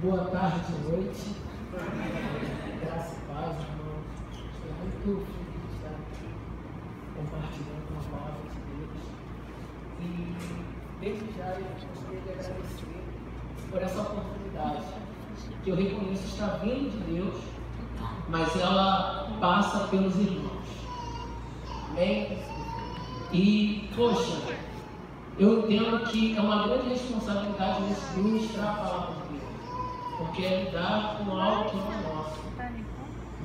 Boa tarde, noite. Graça e paz, irmãos. Estou muito feliz de estar aqui compartilhando uma palavra de Deus. E desde já eu gostaria de agradecer por essa oportunidade, que eu reconheço estar vindo de Deus, mas ela passa pelos irmãos. Amém? E, poxa, eu entendo que é uma grande responsabilidade ministrar a palavra de Deus, porque é lidar com algo que não é nosso.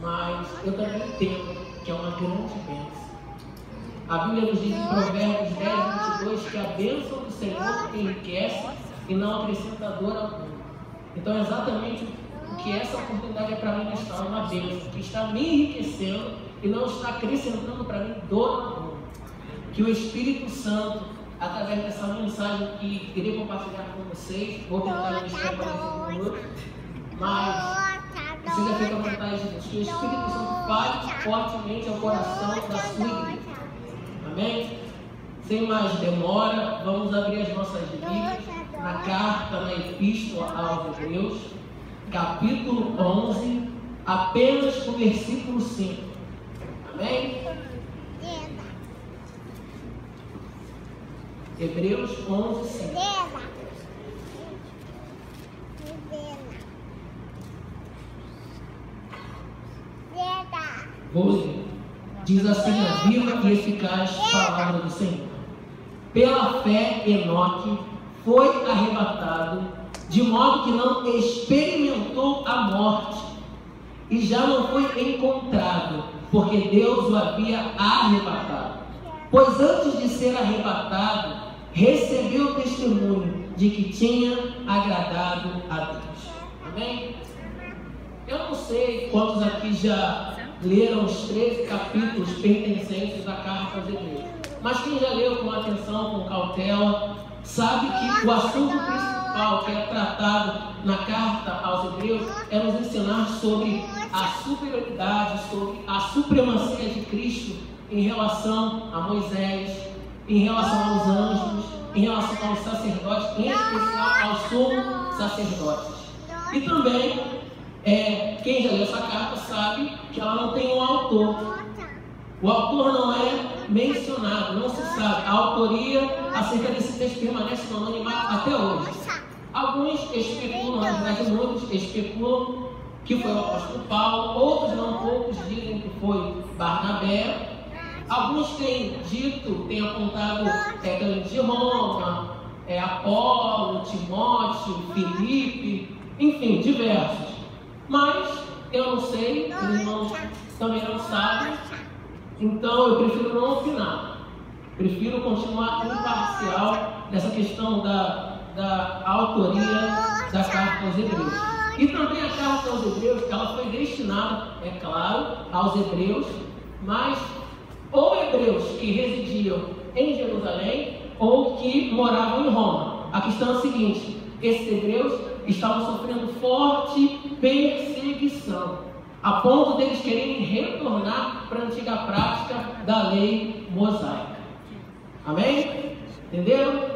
Mas eu também entendo que é uma grande bênção. A Bíblia nos diz em Provérbios 10:22 que a bênção do Senhor enriquece e não acrescenta dor alguma. Então, exatamente o que essa oportunidade é para mim nesta hora, uma bênção, que está me enriquecendo e não está acrescentando para mim dor alguma. Que o Espírito Santo, através dessa mensagem que irei compartilhar com vocês, vou tentar ministrar para vocês um minuto, mas precisa ficar à vontade de Deus, que o Espírito Santo fale fortemente ao coração da sua igreja. Amém? Sem mais demora, vamos abrir as nossas Bíblias na carta, na Epístola aos Hebreus, capítulo 11, apenas o versículo 5. Amém? Hebreus 11, 5. Vou ler. Diz assim a viva e eficaz palavra do Senhor. Pela fé, Enoque foi arrebatado, de modo que não experimentou a morte, e já não foi encontrado, porque Deus o havia arrebatado. Pois antes de ser arrebatado, recebeu o testemunho de que tinha agradado a Deus. Amém? Eu não sei quantos aqui já leram os 13 capítulos pertencentes à carta aos Hebreus, mas quem já leu com atenção, com cautela, sabe que o assunto principal que é tratado na carta aos Hebreus é nos ensinar sobre a superioridade, sobre a supremacia de Cristo em relação a Moisés, em relação aos anjos, em relação aos sacerdotes, em especial aos sumos sacerdotes. E também, quem já leu essa carta sabe que ela não tem um autor. O autor não é mencionado, não se sabe. A autoria acerca desse texto permanece no anonimato até hoje. Alguns especulam, na verdade muitos especulam que foi o apóstolo Paulo, outros não poucos dizem que foi Barnabé. Alguns têm dito, têm apontado Clemente de Roma, Apolo, Timóteo, Filipe, enfim, diversos. Mas eu não sei, os irmãos também não sabem, então eu prefiro não opinar. Prefiro continuar imparcial nessa questão da autoria da carta aos Hebreus. E também a carta aos Hebreus, ela foi destinada, é claro, aos hebreus, mas ou hebreus que residiam em Jerusalém ou que moravam em Roma. A questão é a seguinte: esses hebreus estavam sofrendo forte perseguição, a ponto deles quererem retornar para a antiga prática da lei mosaica. Amém? Entenderam?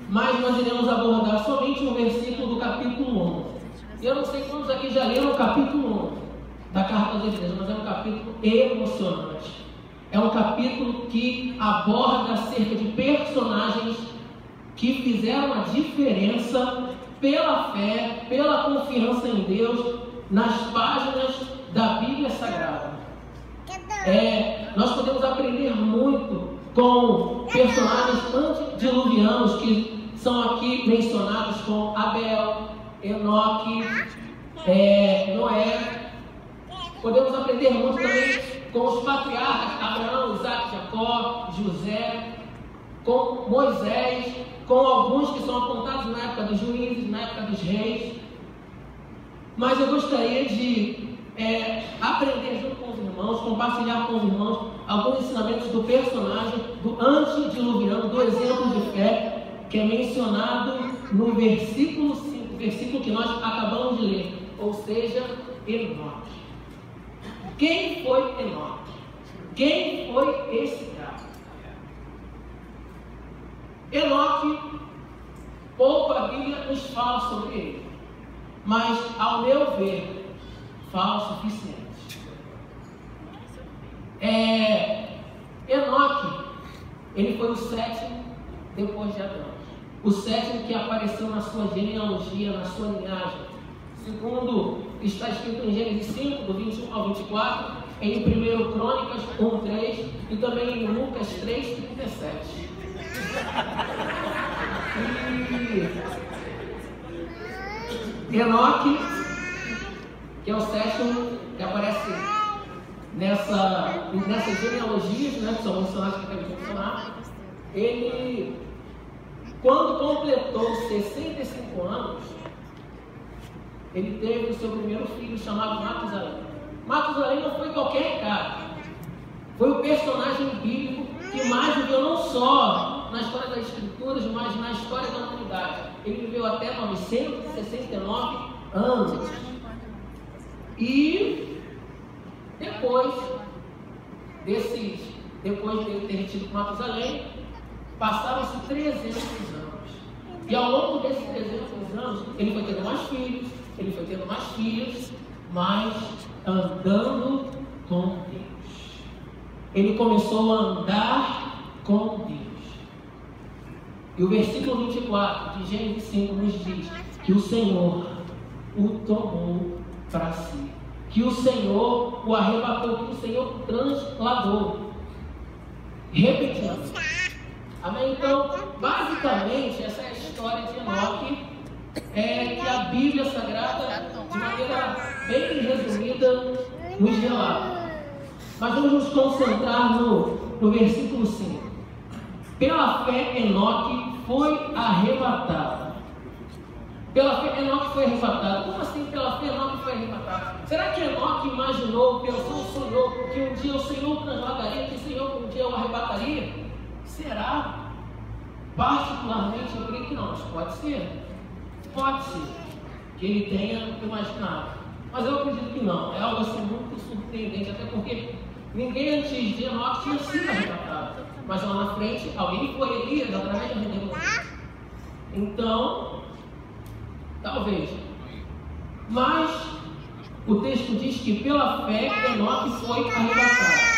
Mas nós iremos abordar somente um versículo do capítulo 11. Eu não sei quantos aqui já leram o capítulo 11 da carta aos Hebreus, mas é um capítulo emocionante. É um capítulo que aborda acerca de personagens que fizeram a diferença pela fé, pela confiança em Deus, nas páginas da Bíblia Sagrada. Nós podemos aprender muito com personagens antediluvianos que são aqui mencionados, como Abel, Enoque, Noé. Podemos aprender muito também com os patriarcas Abraão, Isaac, Jacó, José, com Moisés, com alguns que são apontados na época dos juízes, na época dos reis. Mas eu gostaria de aprender junto com os irmãos, compartilhar com os irmãos alguns ensinamentos do personagem, do antediluviano, do exemplo de fé, que é mencionado no versículo 5, versículo que nós acabamos de ler, ou seja, Enoque. Quem foi Enoque? Quem foi esse cara? Enoque pouco a Bíblia nos fala sobre ele, mas, ao meu ver, fala o suficiente. Enoque, ele foi o sétimo depois de Adão, o sétimo que apareceu na sua genealogia, na sua linhagem, segundo está escrito em Gênesis 5, do 21 ao 24, em 1 Crônicas 1, 3 e também em Lucas 3, 37. E Enoque, que é o sétimo que aparece nessas genealogias, né, que são mencionadas que eu acabei de mencionar, ele, quando completou 65 anos, ele teve o seu primeiro filho chamado Matusalém. Matusalém não foi qualquer cara, foi o personagem bíblico que mais viveu não só na história das Escrituras, mas na história da humanidade. Ele viveu até 969 anos. E depois dele ter tido Matusalém, passaram-se 300 anos. E ao longo desses 300 anos, ele foi tendo mais filhos, ele foi tendo mais filhos, mas andando com Deus. Ele começou a andar com Deus. E o versículo 24 de Gênesis 5 nos diz que o Senhor o tomou para si, que o Senhor o arrebatou, que o Senhor o transladou. Repetindo. Amém? Então, basicamente, essa é a história de Enoque, que a Bíblia Sagrada, de maneira bem resumida, nos relata. Mas vamos nos concentrar no versículo 5. Pela fé, Enoque foi arrebatado. Pela fé, Enoque foi arrebatado. Como assim pela fé, Enoque foi arrebatado? Será que Enoque imaginou, pensou, sonhou que um dia o Senhor o transladaria, que o Senhor um dia o arrebataria? Será? Particularmente, eu creio que não, mas pode ser. Pode ser que ele tenha imaginado. Mas eu acredito que não. É algo assim muito surpreendente, até porque ninguém antes de Enoque tinha sido arrebatado. Mas lá na frente, alguém foi, Elias, através de Deus. Então, talvez. Mas o texto diz que pela fé Enoque foi arrebatado.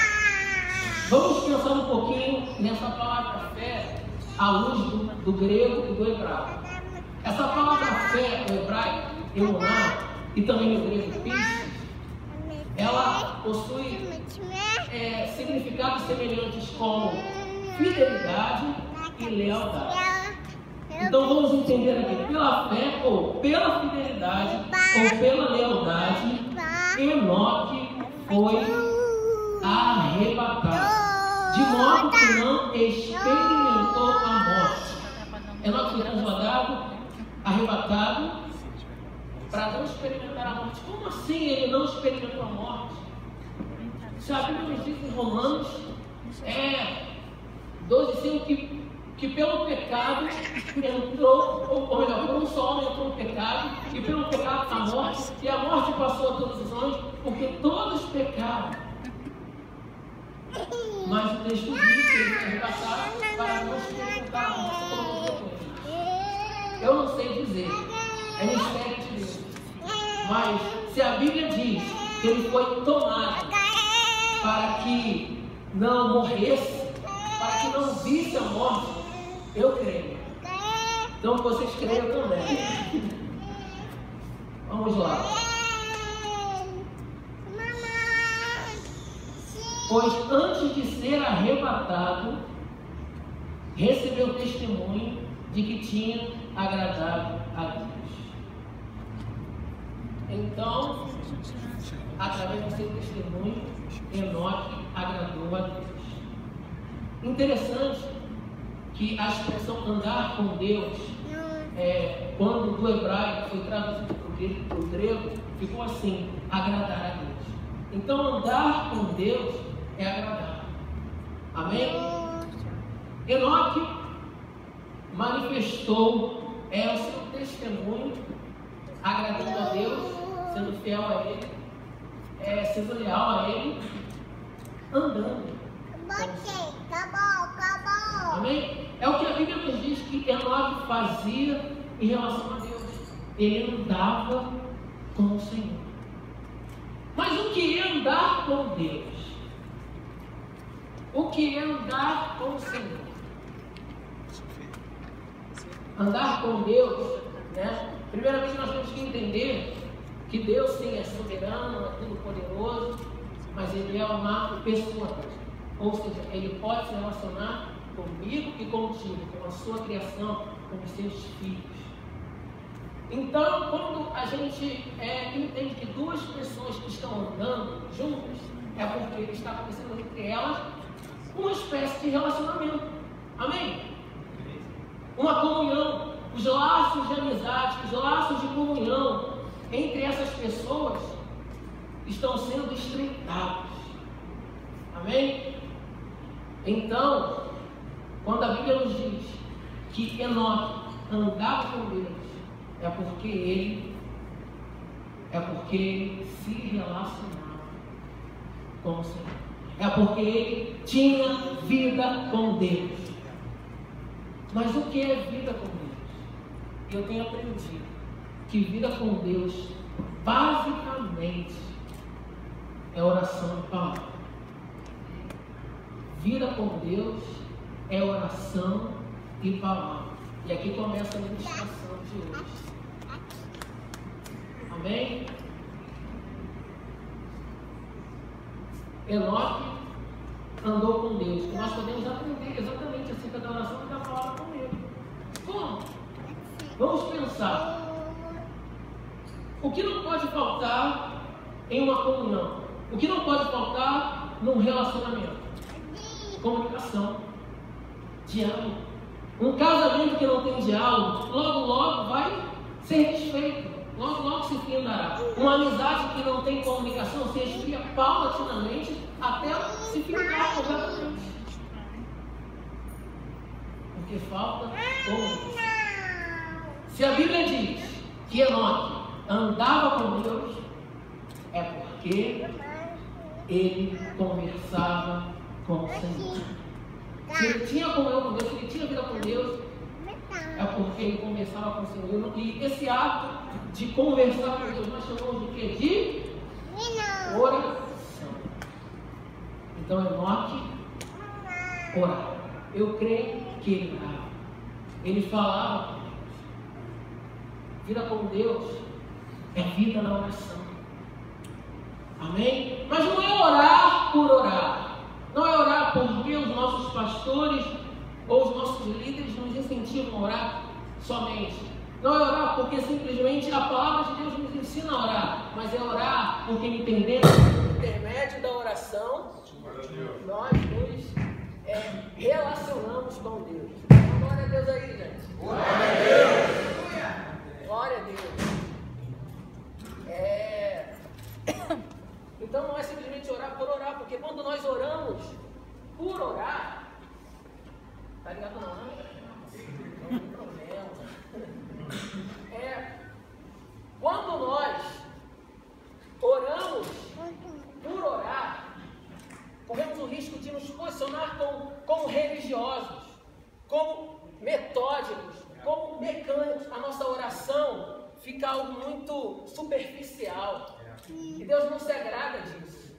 Vamos pensar um pouquinho nessa palavra fé à luz do grego e do hebraico. Essa palavra fé, no hebraico, emuná, e também no grego pistis, ela possui significados semelhantes como fidelidade e lealdade. Então vamos entender aqui, pela fé ou pela fidelidade ou pela lealdade, Enoque foi arrebatado, de modo que não experimentou a morte. Enoque foi transladado, arrebatado, para não experimentar a morte. Como assim ele não experimentou a morte? Se a Bíblia nos diz em Romanos 12:5 que pelo pecado entrou, ou melhor, por um só homem entrou o pecado, e pelo pecado a morte, e a morte passou a todos os homens, porque todos pecaram. Mas o texto diz que ele foi arrebatado para não experimentar a morte. Eu não sei dizer, é mistério de Deus. Mas se a Bíblia diz que ele foi tomado para que não morresse, para que não visse a morte, eu creio. Então vocês creiam também. Vamos lá. Pois antes de ser arrebatado, recebeu testemunho de que tinha agradado a Deus. Então, através do seu testemunho, Enoque agradou a Deus. Interessante que a expressão andar com Deus, quando do hebraico foi traduzido para o grego, ficou assim, agradar a Deus. Então andar com Deus é agradar. Amém? Enoque manifestou o seu testemunho, agradando a Deus, sendo fiel a Ele, sendo leal a Ele, andando. Amém? É o que a Bíblia nos diz que Enoque fazia em relação a Deus? Ele andava com o Senhor. Mas o que é andar com Deus? O que é andar com o Senhor? Andar com Deus, né? Primeiramente nós temos que entender que Deus sim é soberano, é tudo poderoso, mas Ele é uma pessoa. Ou seja, Ele pode se relacionar comigo e contigo, com a sua criação, com os seus filhos. Então, quando a gente entende que duas pessoas que estão andando juntas, é porque está acontecendo entre elas uma espécie de relacionamento. Amém? Uma comunhão. Os laços de amizade, os laços de comunhão entre essas pessoas estão sendo estreitados. Amém? Então, quando a Bíblia nos diz que Enoque andava com Deus, é porque ele se relacionava com o Senhor. É porque ele tinha vida com Deus. Mas o que é vida com Deus? Eu tenho aprendido que vida com Deus, basicamente, é oração e palavra. Vida com Deus é oração e palavra. E aqui começa a ministração de hoje. Amém? Enoque andou com Deus. E nós podemos aprender exatamente acerca da oração e da palavra com Ele. Como? Vamos pensar. O que não pode faltar em uma comunhão? O que não pode faltar num relacionamento? Comunicação. Diálogo. Um casamento que não tem diálogo, logo vai ser desfeito. Logo se findará. Uma amizade que não tem comunicação se esfria paulatinamente até se findar completamente. Porque falta comunicação. Se a Bíblia diz que Enoque andava com Deus, é porque ele conversava com o Senhor. Se ele tinha comunhão com Deus, se ele tinha vida com Deus, é porque ele conversava com o Senhor. E esse ato de conversar com Deus, nós chamamos de quê? De oração. Então, Enoque orava. Eu creio que ele orava. Ele falava com Deus. Vida com Deus é vida na oração. Amém? Mas não é orar por orar. Não é orar porque os nossos pastores ou os nossos líderes nos incentivam a orar somente. Não é orar porque simplesmente a palavra de Deus nos ensina a orar. Mas é orar porque entendemos que por intermédio da oração nós nos relacionamos com Deus. Glória a Deus aí, gente. Glória a Deus. Glória a Deus. Então não é simplesmente orar por orar, porque quando nós oramos por orar, tá ligado não? Não tem problema. Quando nós oramos por orar, corremos o risco de nos posicionar como religiosos, como metódicos, como mecânicos. A nossa oração fica algo muito superficial. E Deus não se agrada disso.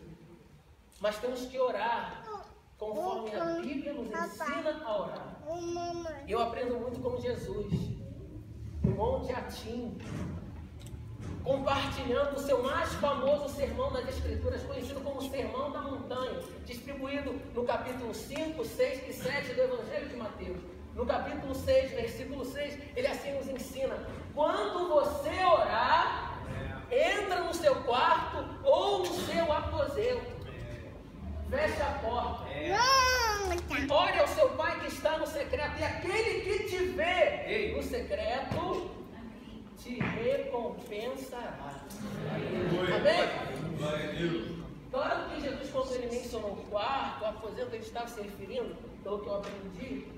Mas temos que orar conforme a Bíblia nos ensina a orar. Eu aprendo muito com Jesus, no Monte Atim, compartilhando o seu mais famoso sermão das Escrituras, conhecido como Sermão da Montanha, distribuído no capítulo 5, 6 e 7 do Evangelho de Mateus. No capítulo 6, versículo 6, ele assim nos ensina: quando você orar, entra no seu quarto ou no seu aposento, fecha a porta, ore ao seu Pai que está no secreto, e aquele que te vê no secreto te recompensará. Amém? Claro que Jesus, quando ele mencionou o quarto, o aposento, ele estava se referindo, pelo que eu aprendi,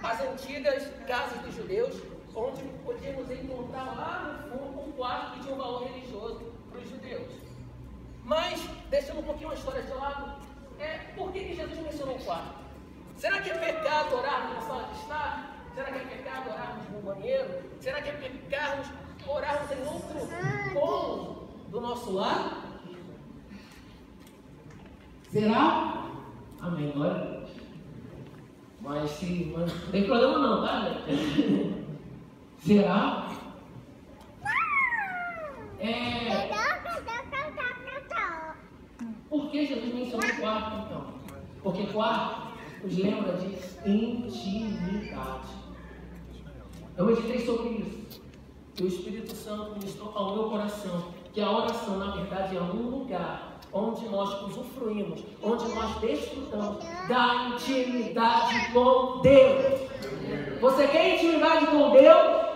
às antigas casas dos judeus, onde podíamos encontrar lá no fundo um quarto que tinha um valor religioso para os judeus. Mas, deixando um pouquinho a história de lado, por que Jesus mencionou o quarto? Será que é pecado orarmos na sala de estar? Será que é pecado orarmos no banheiro? Será que é pecado orarmos em outro cômodo do nosso lar? Será? Amém, glória a Deus. Mas não tem problema não, tá, gente? Será? Por que Jesus mencionou quarto, então? Porque quarto nos lembra de intimidade. Eu meditei sobre isso. E o Espírito Santo ministrou ao meu coração que a oração, na verdade, é um lugar onde nós usufruímos, onde nós desfrutamos da intimidade com Deus. Você quer intimidade com Deus?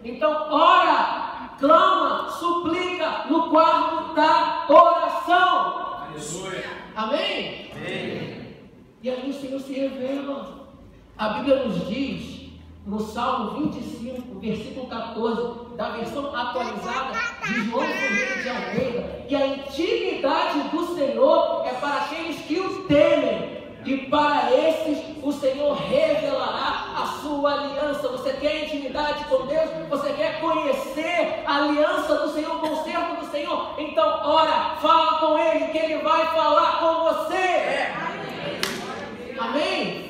Então ora, clama, suplica no quarto da oração. Amém? Amém? E aí o Senhor se revela. A Bíblia nos diz, no Salmo 25, versículo 14, da versão atualizada de João Ferreira de Almeida, que a intimidade do Senhor é para aqueles que o temem, e para esses o Senhor revelará a sua aliança. Você quer intimidade com Deus? Você quer conhecer a aliança do Senhor, o concerto do Senhor? Então ora, fala com Ele, que Ele vai falar com você. Amém?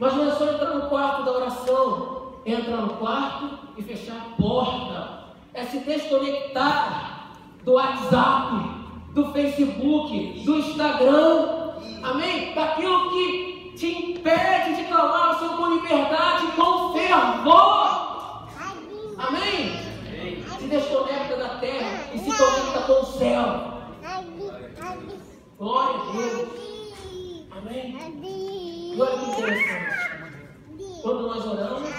Mas não é só entrar no quarto da oração, entrar no quarto e fechar a porta. É se desconectar do WhatsApp, do Facebook, do Instagram. Amém? Daquilo que te impede de clamar ao Senhor com liberdade, com fervor. Amém? Se desconecta da terra e se conecta com o céu. Glória a Deus. Amém? E olha que interessante. Quando nós oramos,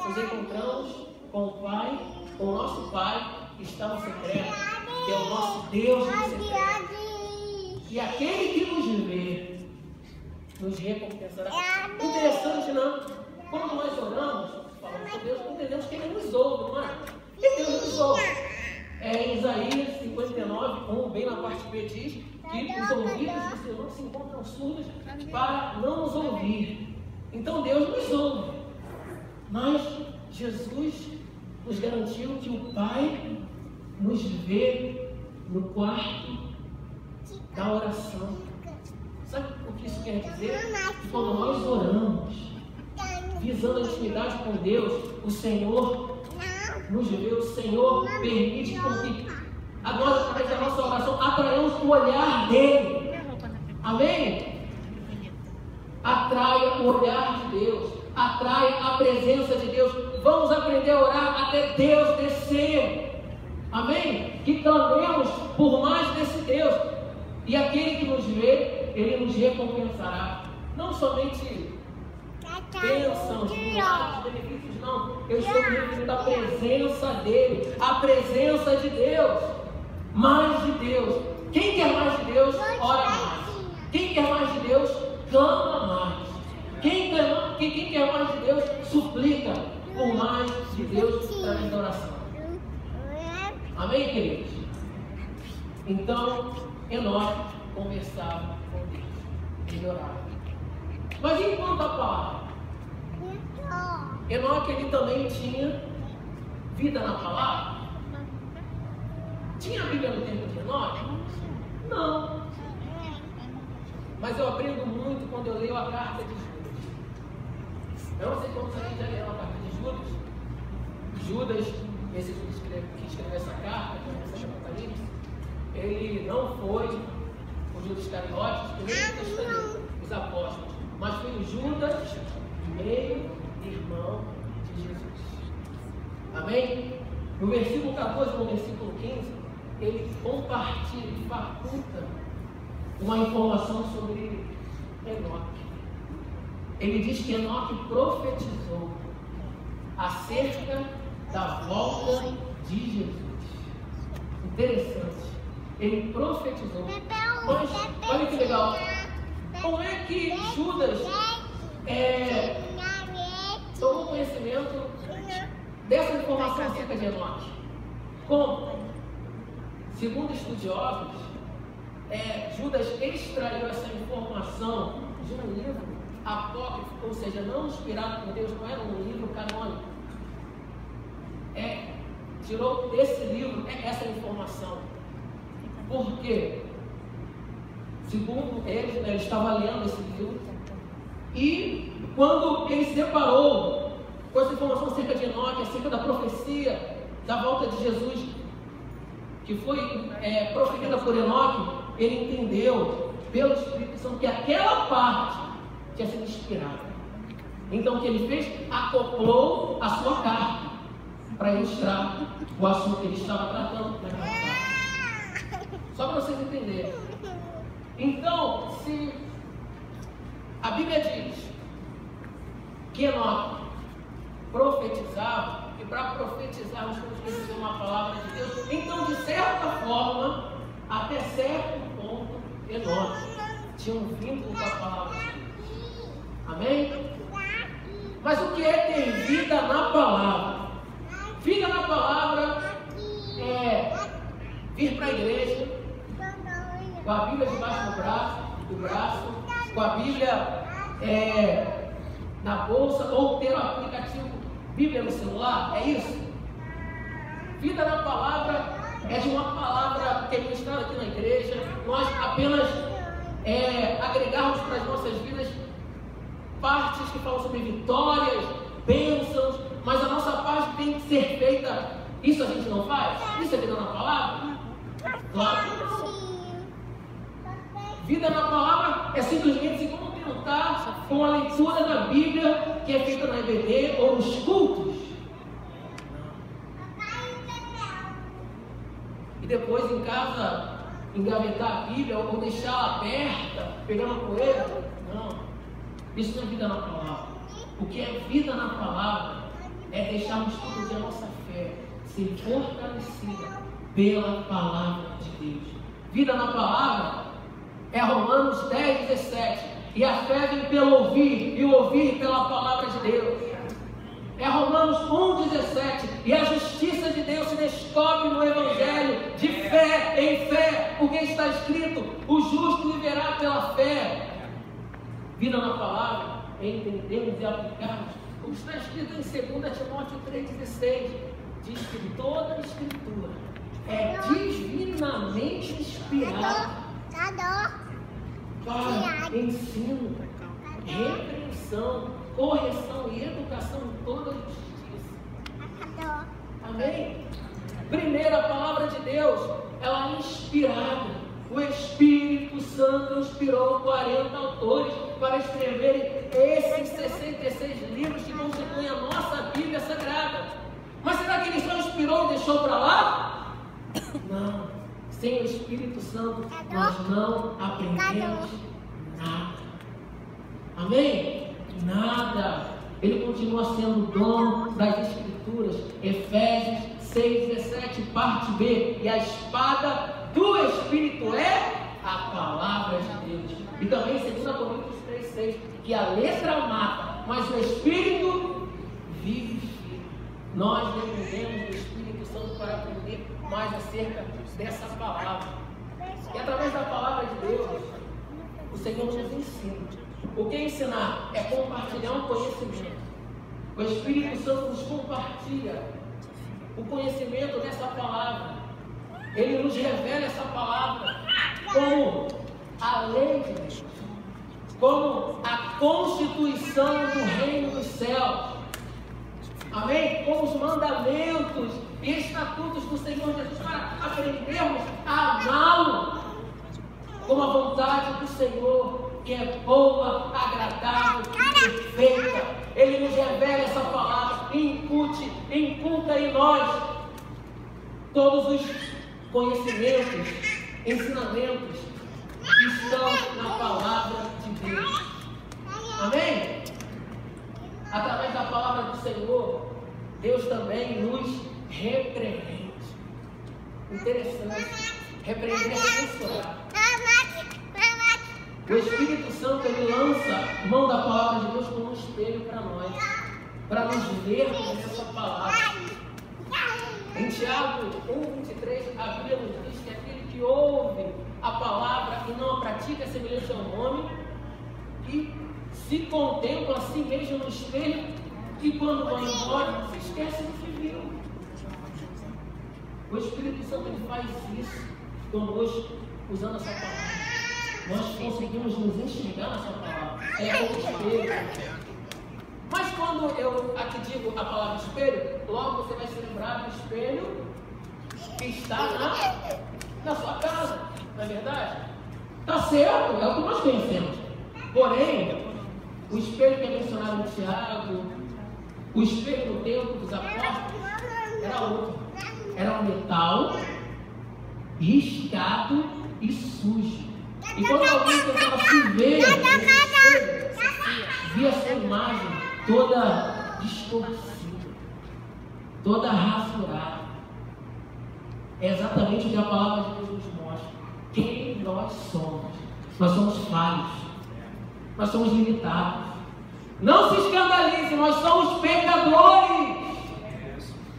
nos encontramos com o Pai, com o nosso Pai que está no secreto, que é o nosso Deus no secreto. E aquele que nos vê, nos recompensará. Interessante, não? Quando nós oramos, falamos com Deus, entendemos que Ele nos ouve, não é? E Deus nos ouve. Em Isaías 59, 1, bem na parte B, diz que os ouvidos do Senhor se encontram surdos para não nos ouvir. Então Deus nos ouve. Mas Jesus nos garantiu que o Pai nos vê no quarto da oração. Sabe o que isso quer dizer? Que quando nós oramos, visando a intimidade com Deus, o Senhor nos vê, o Senhor permite que nós, através da nossa oração, atraiamos o olhar dele. Amém? Atraia o olhar de Deus, atraia a presença de Deus. Vamos aprender a orar até Deus descer. Amém? Que clamemos por mais desse Deus. E aquele que nos vê, Ele nos recompensará. Não somente bênçãos, milagres, benefícios, não. Eu estou me referindo à presença dEle, à presença de Deus. Mais de Deus. Quem quer mais de Deus, ora mais. Quem quer mais de Deus, clama mais. Quem quer mais de Deus, suplica por mais de Deus através da oração. Amém, queridos? Então, Enoque conversava com Deus. Ele orava. Mas enquanto a palavra? Enoque, ele também tinha vida na palavra? Tinha a Bíblia no tempo de Enoque? Não. Mas eu aprendo muito quando eu leio a carta de Judas. Eu não sei quantos aqui já leram a carta de Judas. Judas, esse que escreveu essa carta, que é o Apocalipse, ele não foi o Judas Iscariotes, que nem o Testament, os apóstolos, mas foi o Judas, meio irmão de Jesus. Amém? No versículo 14, no versículo 15, ele compartilha, ele faculta uma informação sobre Enoque. Ele diz que Enoque profetizou acerca da volta de Jesus. Interessante. Ele profetizou. Mas, olha que legal. Como é que Judas tomou conhecimento dessa informação acerca de Enoque? Como? Segundo estudiosos, Judas extraiu essa informação de um livro apócrifo, ou seja, não inspirado por Deus, não era um livro canônico. Tirou desse livro essa informação. Por quê? Segundo ele estava lendo esse livro, e quando ele se deparou com essa informação acerca de Enoque, acerca da profecia da volta de Jesus, que foi proferida por Enoque, ele entendeu pelo Espírito Santo que aquela parte tinha sido inspirada. Então o que ele fez? Acoplou a sua carta para ilustrar o assunto que ele estava tratando naquela carta. Só para vocês entenderem. Então, se a Bíblia diz que Enoque profetizava, e para profetizar nós temos que receber uma palavra de Deus, então de certa forma, até certo ponto, Enoque tinha um vínculo com a palavra de Deus. Amém? Mas o que é ter vida na palavra? Vida na palavra é vir para a igreja com a Bíblia debaixo do braço, com a Bíblia na bolsa, ou ter o aplicativo Bíblia no celular. É isso? Vida na palavra é de uma palavra que é ministrada aqui na igreja, nós apenas agregarmos para as nossas vidas partes que falam sobre vitórias, bênçãos, mas a nossa parte tem que ser feita. Isso a gente não faz? Isso é vida na palavra? Claro que não. Vida na palavra é simplesmente se complementar com a leitura da Bíblia que é feita na EBD ou nos cultos. E depois em casa engavetar a Bíblia ou deixá-la aberta, pegando poeira. Não. Isso não é vida na palavra. O que é vida na palavra é deixarmos todo dia a nossa fé ser fortalecida pela palavra de Deus. Vida na palavra é Romanos 10, 17. E a fé vem pelo ouvir, e o ouvir pela palavra de Deus. É Romanos 1, 17. E a justiça de Deus se descobre no Evangelho, de fé em fé, porque está escrito: o justo viverá pela fé. Vida na palavra é entendermos e aplicarmos o que está escrito em 2 Timóteo 3,16. Diz que toda a Escritura é divinamente inspirada para ensino, repreensão, correção e educação em toda justiça. Amém? Primeira, a palavra de Deus, ela é inspirada. O Espírito Santo inspirou 40 autores para escreverem esses 66 livros que constituem a nossa Bíblia Sagrada. Mas será que ele só inspirou e deixou para lá? Não. Sem o Espírito Santo, nós não aprendemos nada. Amém? Nada. Ele continua sendo o dono das Escrituras. Efésios 6,17, parte B. E a espada do Espírito é a palavra de Deus. E também 2 Coríntios 3,6, que a letra mata, mas o Espírito vivifica. Nós dependemos do Espírito Santo para aprender mais acerca dessa palavra. E através da palavra de Deus, o Senhor nos ensina. O que é ensinar? É compartilhar um conhecimento. O Espírito Santo nos compartilha o conhecimento dessa palavra. Ele nos revela essa palavra como a lei de Deus, como a constituição do reino dos céus. Amém? Como os mandamentos e estatutos do Senhor Jesus, para aprendermos a amá-lo como a vontade do Senhor, que é boa, agradável e perfeita. Ele nos revela essa palavra e inculca em nós todos os conhecimentos, ensinamentos que estão na palavra de Deus. Amém? Através da palavra do Senhor, Deus também nos repreende. Interessante. Repreender é censurar. O Espírito Santo, ele lança mão da palavra de Deus como um espelho para nós, para nos vermos essa palavra. Em Tiago 1,23, a Bíblia nos diz que aquele que ouve a palavra e não a pratica é semelhante ao homem que se contempla a si mesmo no espelho e quando vai embora, se esquece do que viu. O Espírito Santo ele faz isso conosco, usando essa palavra. Nós conseguimos nos enxergar nessa palavra. É o espelho. Mas quando eu aqui digo a palavra espelho, logo você vai se lembrar do espelho que está na sua casa. Não é verdade? Está certo, é o que nós conhecemos. Porém, o espelho que é mencionado no Tiago, o espelho no tempo dos apóstolos, era outro. Era um metal riscado e sujo. E quando alguém tentava se ver nesse espelho, via sua imagem toda distorcida, toda rasurada. É exatamente o que a palavra de Deus nos mostra. Quem nós somos? Nós somos falhos. Nós somos limitados. Não se escandalize, nós somos pecadores.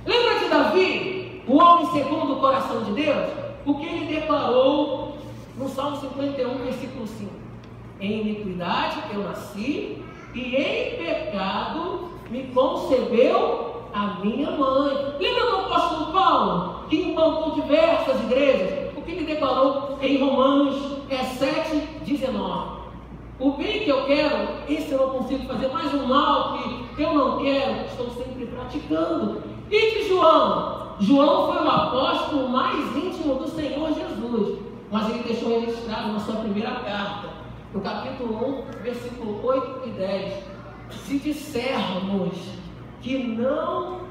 Lembra de Davi, o homem segundo o coração de Deus? O que ele declarou no Salmo 51, versículo 5. Em iniquidade eu nasci, e em pecado me concebeu a minha mãe. Lembra do apóstolo Paulo, que implantou diversas igrejas? O que ele declarou em Romanos 7,19. O bem que eu quero, esse eu não consigo fazer, mas o mal que eu não quero, estou sempre praticando. E de João? João foi o apóstolo mais íntimo do Senhor Jesus, mas ele deixou registrado na sua primeira carta, no capítulo 1, versículo 8 e 10. Se dissermos que não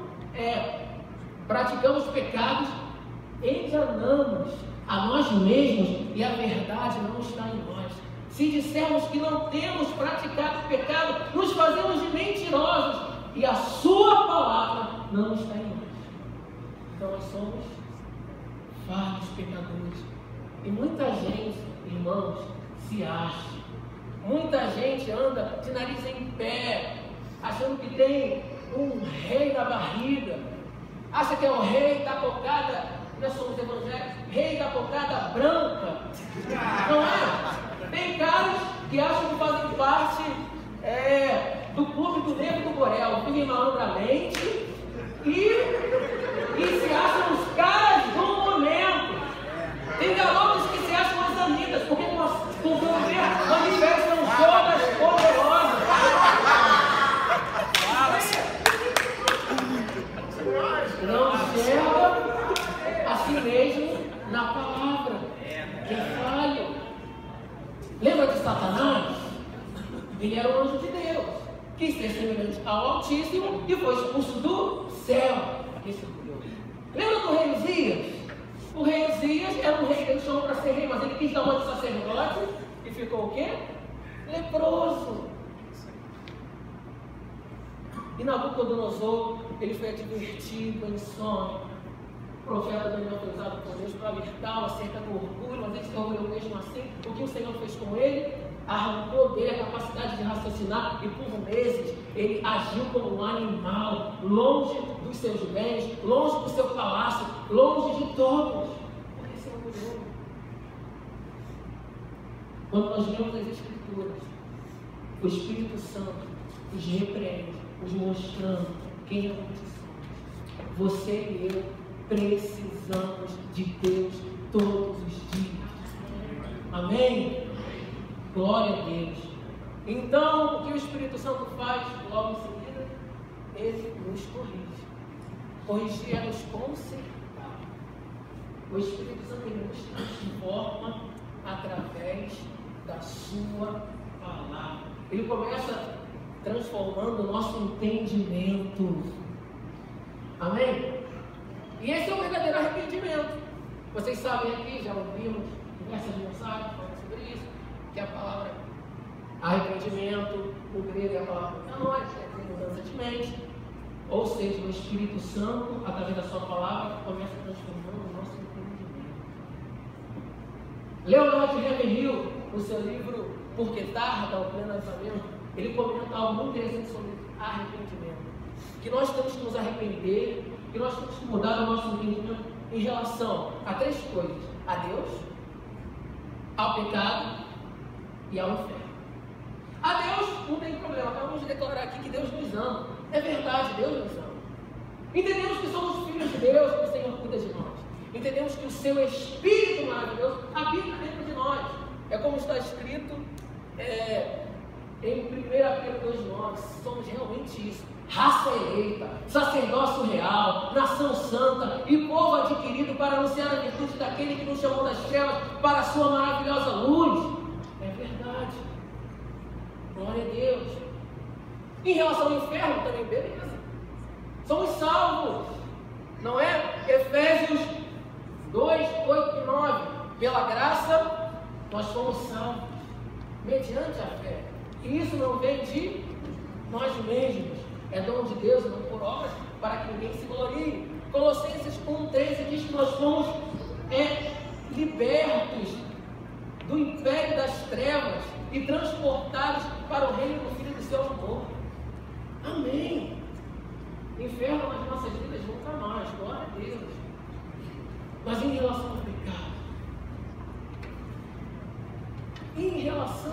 praticamos pecados, enganamos a nós mesmos e a verdade não está em nós. Se dissermos que não temos praticado pecado, nos fazemos de mentirosos e a sua palavra não está em nós. Então nós somos falhos pecadores. E muita gente, irmãos, se acha. Muita gente anda de nariz em pé, achando que tem um rei na barriga. Acha que é o rei da cocada, nós somos evangélicos, rei da cocada branca. Não é? Tem caras que acham que fazem parte do clube do Negro do Borel, vivem malandramente e se acham os caras do momento. Tem garotas que se acham as anitas, porque por ver manifestam todas poderosas. Não enxerga a si mesmo na palavra, que é falho. Lembra de Satanás? Ele era um anjo de Deus, quis ser semelhante ao Altíssimo e foi expulso do céu. Lembra do rei Uzias? O rei Uzias era um rei que ele chamou para ser rei, mas ele quis dar uma de sacerdote e ficou o quê? Leproso. E Nabucodonosor, ele foi advertido em sonho. O profeta Daniel foi usado por Deus para alertá-lo acerca do orgulho, mas ele se orgulhou mesmo assim. O que o Senhor fez com ele? Arrancou dele a capacidade de raciocinar e por meses ele agiu como um animal, longe dos seus bens, longe do seu palácio, longe de todos. Porque se orgulhou. Quando nós lemos as Escrituras, o Espírito Santo os repreende, os mostrando quem realmente somos. Você e eu precisamos de Deus todos os dias. Amém? Glória a Deus. Então, o que o Espírito Santo faz logo em seguida? Ele nos corrige. Corrigir é nos consertar. O Espírito Santo ele nos transforma através da sua palavra. Ele começa transformando o nosso entendimento. Amém? E esse é o verdadeiro arrependimento. Vocês sabem aqui, já ouvimos diversas mensagens falando sobre isso, que a palavra arrependimento, o grego é a palavra metanoia, que quer dizer mudança de mente. Ou seja, o Espírito Santo, através da sua palavra, começa transformando o nosso entendimento. Leonardo Ravenhill, no seu livro Por que Tarda o Pleno Avivamento, ele comenta algo muito interessante sobre arrependimento. Que nós temos que nos arrepender, que nós temos que mudar o nosso entendimento em relação a três coisas: a Deus, ao pecado e ao inferno. A Deus, não tem problema, acabamos de declarar aqui que Deus nos ama. É verdade, Deus nos ama. Entendemos que somos filhos de Deus, que o Senhor cuida de nós. Entendemos que o seu Espírito maravilhoso habita dentro de nós. É como está escrito em 1 Pedro 2,9, somos realmente isso. Raça eleita, sacerdócio real, nação santa e povo adquirido para anunciar a virtude daquele que nos chamou das trevas para a sua maravilhosa luz. É verdade. Glória a Deus. Em relação ao inferno também, beleza. Somos salvos. Não é? Efésios 2, 8 e 9. Pela graça, nós fomos salvos. Mediante a fé. E isso não vem de nós mesmos. É dom de Deus, não por obras, para que ninguém se glorie. Colossenses 1,13 diz que nós fomos libertos do império das trevas e transportados para o reino do Filho do seu amor. Amém. Inferno nas nossas vidas nunca mais, glória a Deus. Mas em relação ao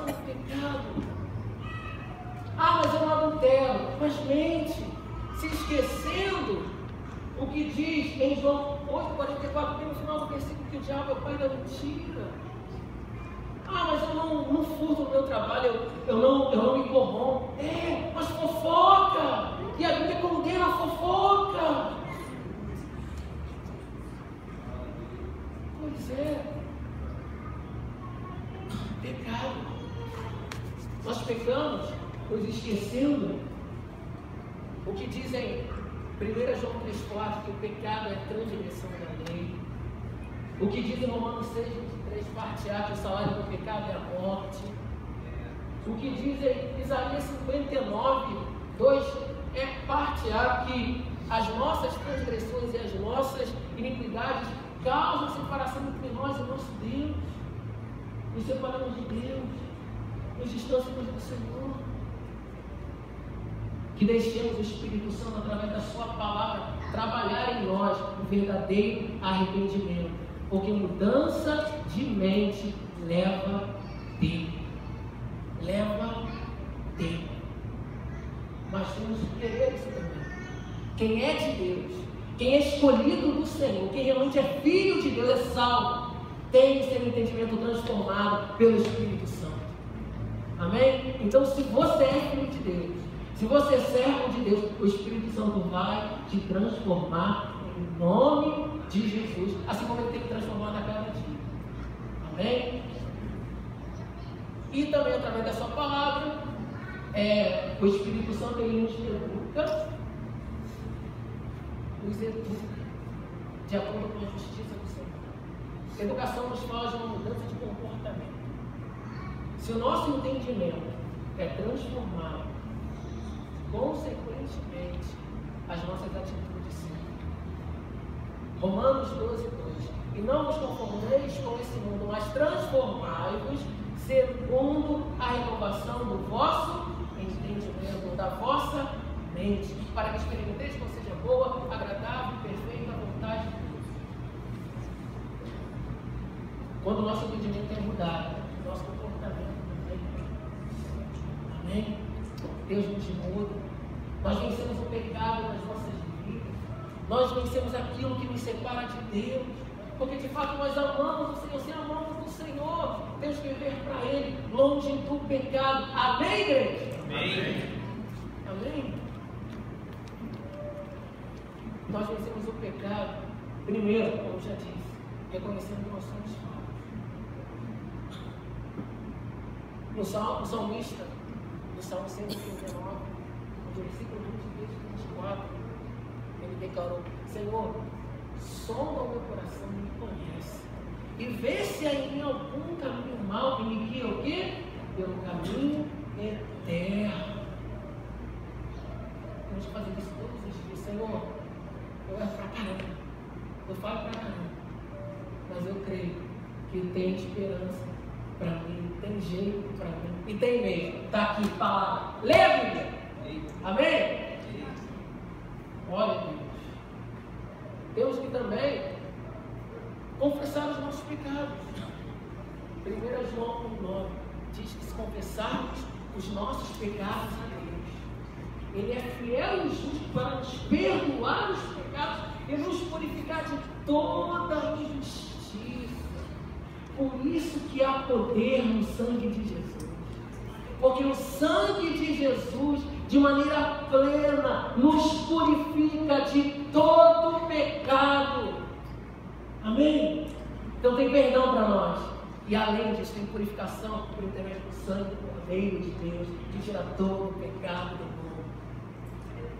pecado, mas eu não adultero, mas mente, se esquecendo o que diz em João 8,44, bem no final do versículo, que o diabo é o pai da mentira. Mas eu não furto no meu trabalho, eu não me corrompo. Mas fofoca, e a Bíblia condena a fofoca. Pois é, pecado. Nós pecamos, pois esquecendo o que diz em 1 João 3,4, que o pecado é transgressão da lei. O que diz em Romanos 6,23, parte A, que o salário do pecado é a morte. O que diz em Isaías 59,2, é parte A, que as nossas transgressões e as nossas iniquidades causam separação entre nós e o nosso Deus. Nos separamos de Deus, nos distanciamos do Senhor. Que deixemos o Espírito Santo, através da sua palavra, trabalhar em nós o verdadeiro arrependimento. Porque mudança de mente leva tempo. Leva tempo. Mas temos que querer isso também. Quem é de Deus, quem é escolhido do Senhor, quem realmente é filho de Deus, é salvo, tem o seu entendimento transformado pelo Espírito Santo. Amém? Então, se você é filho de Deus, se você é servo de Deus, o Espírito Santo vai te transformar em nome de Jesus, assim como Ele tem que transformar a cada dia. Amém? E também através da sua palavra, o Espírito Santo, Ele nos educa, de acordo com a justiça do Senhor. A educação nos fala de uma mudança de comportamento. Se o nosso entendimento é transformado, consequentemente, as nossas atitudes sim. Romanos 12,2. E não vos conformeis com esse mundo, mas transformai-vos segundo a renovação do vosso entendimento, da vossa mente, para que experimenteis qual seja boa, agradável e perfeita a vontade de Deus. Quando o nosso entendimento é mudado, o nosso comportamento também. Amém? Deus nos muda. Nós vencemos o pecado nas nossas vidas. Nós vencemos aquilo que nos separa de Deus. Porque de fato nós amamos o Senhor. Se amamos o Senhor, temos que viver para Ele, longe do pecado. Amém, igreja? Amém. Amém? Nós vencemos o pecado, primeiro, como já disse, reconhecendo que nós somos falhos. O salmista, no Salmo 139, no versículo 23 e 24, ele declarou: Senhor, sonda o meu coração e me conhece, e vê se há em mim algum caminho mau e me guia o quê? Pelo caminho eterno. Temos que fazer isso todos os dias. Senhor, eu erro pra caramba, eu falo pra caramba, mas eu creio que tem esperança para mim, tem jeito para mim, e tem mesmo. Está aqui, palavra. Lê a Bíblia. Amém? Olha, Deus. Temos que também confessar os nossos pecados. 1 João 1,9 diz que se confessarmos os nossos pecados a Deus. Ele é fiel e justo para nos perdoar os pecados e nos purificar de toda injustiça. Por isso que há poder no sangue de Jesus. Porque o sangue de Jesus, de maneira plena, nos purifica de todo pecado. Amém? Então tem perdão para nós. E além disso, tem purificação por intermédio do sangue do Cordeiro de Deus, que tira todo o pecado do mundo.